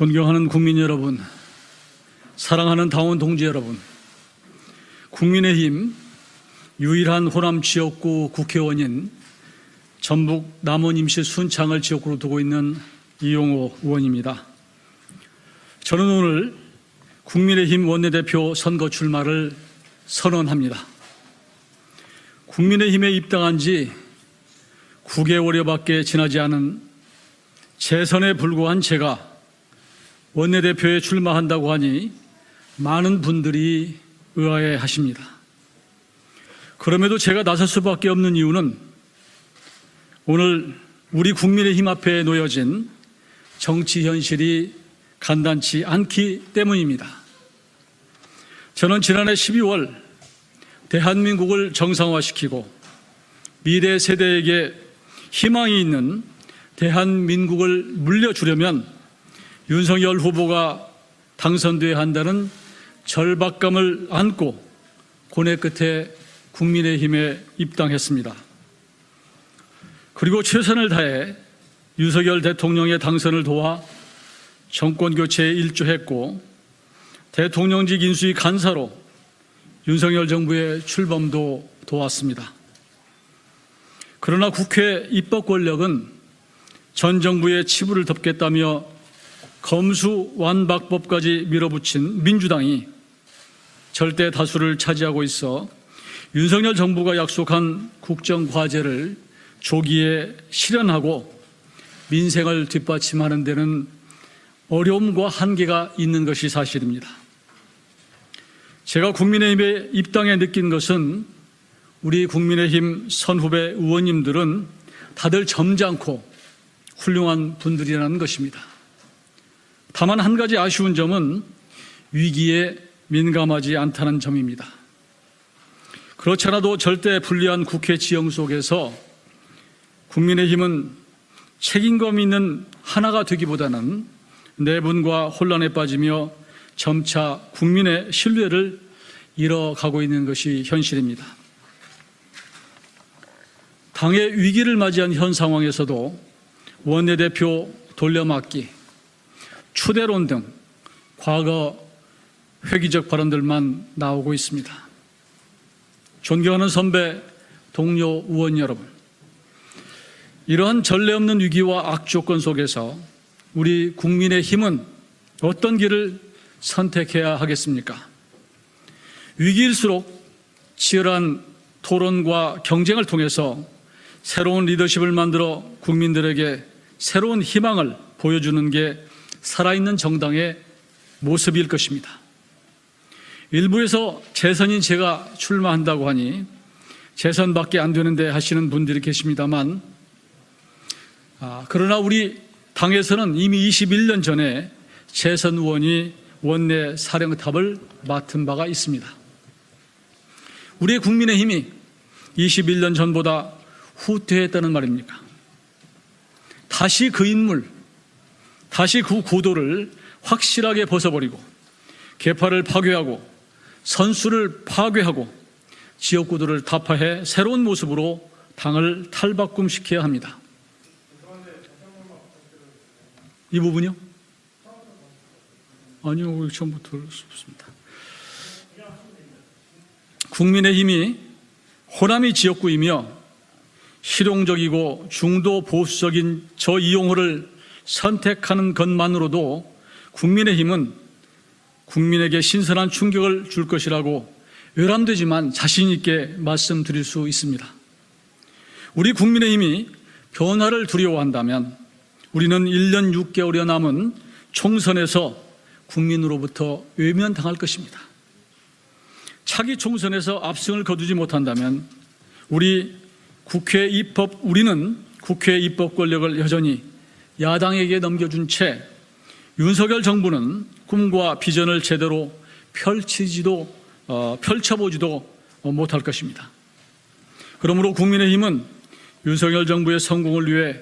존경하는 국민 여러분, 사랑하는 당원 동지 여러분, 국민의힘 유일한 호남 지역구 국회의원인 전북 남원 임시 순창을 지역구로 두고 있는 이용호 의원입니다. 저는 오늘 국민의힘 원내대표 선거 출마를 선언합니다. 국민의힘에 입당한 지 9개월여밖에 지나지 않은 재선에 불과한 제가 원내대표에 출마한다고 하니 많은 분들이 의아해 하십니다. 그럼에도 제가 나설 수밖에 없는 이유는 오늘 우리 국민의힘 앞에 놓여진 정치 현실이 간단치 않기 때문입니다. 저는 지난해 12월 대한민국을 정상화시키고 미래 세대에게 희망이 있는 대한민국을 물려주려면 윤석열 후보가 당선돼야 한다는 절박감을 안고 고뇌 끝에 국민의힘에 입당했습니다. 그리고 최선을 다해 윤석열 대통령의 당선을 도와 정권 교체에 일조했고 대통령직 인수위 간사로 윤석열 정부의 출범도 도왔습니다. 그러나 국회 입법 권력은 전 정부의 치부를 덮겠다며 검수완박법까지 밀어붙인 민주당이 절대 다수를 차지하고 있어 윤석열 정부가 약속한 국정과제를 조기에 실현하고 민생을 뒷받침하는 데는 어려움과 한계가 있는 것이 사실입니다. 제가 국민의힘에 입당해 느낀 것은 우리 국민의힘 선후배 의원님들은 다들 점잖고 훌륭한 분들이라는 것입니다. 다만 한 가지 아쉬운 점은 위기에 민감하지 않다는 점입니다. 그렇지 않아도 절대 불리한 국회 지형 속에서 국민의힘은 책임감 있는 하나가 되기보다는 내분과 혼란에 빠지며 점차 국민의 신뢰를 잃어가고 있는 것이 현실입니다. 당의 위기를 맞이한 현 상황에서도 원내대표 돌려막기, 추대론 등 과거 획기적 발언들만 나오고 있습니다. 존경하는 선배, 동료 의원 여러분, 이러한 전례 없는 위기와 악조건 속에서 우리 국민의힘은 어떤 길을 선택해야 하겠습니까? 위기일수록 치열한 토론과 경쟁을 통해서 새로운 리더십을 만들어 국민들에게 새로운 희망을 보여주는 게 살아있는 정당의 모습일 것입니다. 일부에서 재선인 제가 출마한다고 하니 재선밖에 안 되는데 하시는 분들이 계십니다만, 그러나 우리 당에서는 이미 21년 전에 재선 의원이 원내 사령탑을 맡은 바가 있습니다. 우리의 국민의힘이 21년 전보다 후퇴했다는 말입니까? 다시 그 인물, 다시 그 구도를 확실하게 벗어버리고 계파를 파괴하고 선수를 파괴하고 지역구도를 타파해 새로운 모습으로 당을 탈바꿈시켜야 합니다. 이 부분이요? 아니요, 처음부터 그럴 수 없습니다. 국민의힘이 호남이 지역구이며 실용적이고 중도 보수적인 저 이용호를 선택하는 것만으로도 국민의힘은 국민에게 신선한 충격을 줄 것이라고 외람되지만 자신 있게 말씀드릴 수 있습니다. 우리 국민의힘이 변화를 두려워한다면 우리는 1년 6개월여 남은 총선에서 국민으로부터 외면당할 것입니다. 차기 총선에서 압승을 거두지 못한다면 우리는 국회 입법 권력을 여전히 야당에게 넘겨준 채 윤석열 정부는 꿈과 비전을 제대로 펼쳐보지도 못할 것입니다. 그러므로 국민의힘은 윤석열 정부의 성공을 위해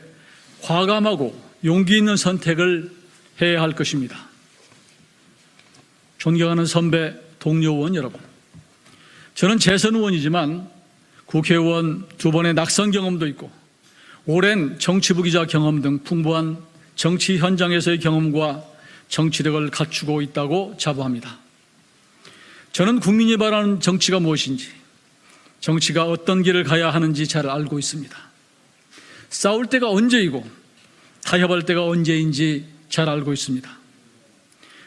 과감하고 용기 있는 선택을 해야 할 것입니다. 존경하는 선배, 동료 의원 여러분, 저는 재선 의원이지만 국회의원 2번의 낙선 경험도 있고 오랜 정치부 기자 경험 등 풍부한 정치 현장에서의 경험과 정치력을 갖추고 있다고 자부합니다. 저는 국민이 바라는 정치가 무엇인지, 정치가 어떤 길을 가야 하는지 잘 알고 있습니다. 싸울 때가 언제이고 타협할 때가 언제인지 잘 알고 있습니다.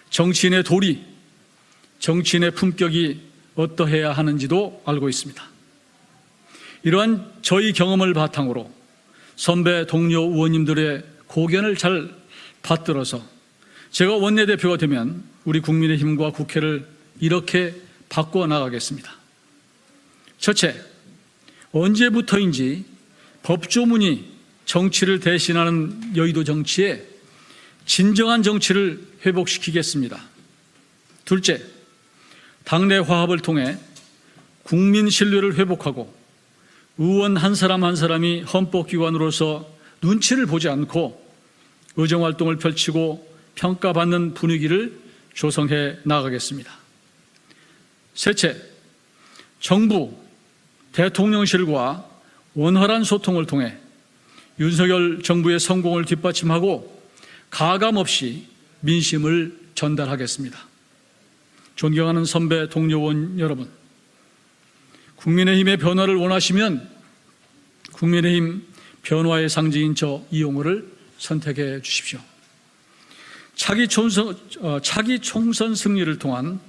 정치인의 도리, 정치인의 품격이 어떠해야 하는지도 알고 있습니다. 이러한 저희 경험을 바탕으로 선배 동료 의원님들의 고견을 잘 받들어서 제가 원내대표가 되면 우리 국민의힘과 국회를 이렇게 바꿔 나가겠습니다. 첫째, 언제부터인지 법조문이 정치를 대신하는 여의도 정치에 진정한 정치를 회복시키겠습니다. 둘째, 당내 화합을 통해 국민 신뢰를 회복하고 의원 한 사람 한 사람이 헌법기관으로서 눈치를 보지 않고 의정활동을 펼치고 평가받는 분위기를 조성해 나가겠습니다. 셋째, 정부, 대통령실과 원활한 소통을 통해 윤석열 정부의 성공을 뒷받침하고 가감없이 민심을 전달하겠습니다. 존경하는 선배 동료 의원 여러분, 국민의힘의 변화를 원하시면 국민의힘 변화의 상징인 저 이용호를 선택해 주십시오. 차기 총선 승리를 통한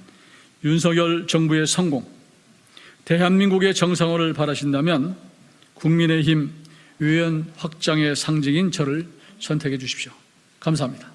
윤석열 정부의 성공, 대한민국의 정상화를 바라신다면 국민의힘 의원 확장의 상징인 저를 선택해 주십시오. 감사합니다.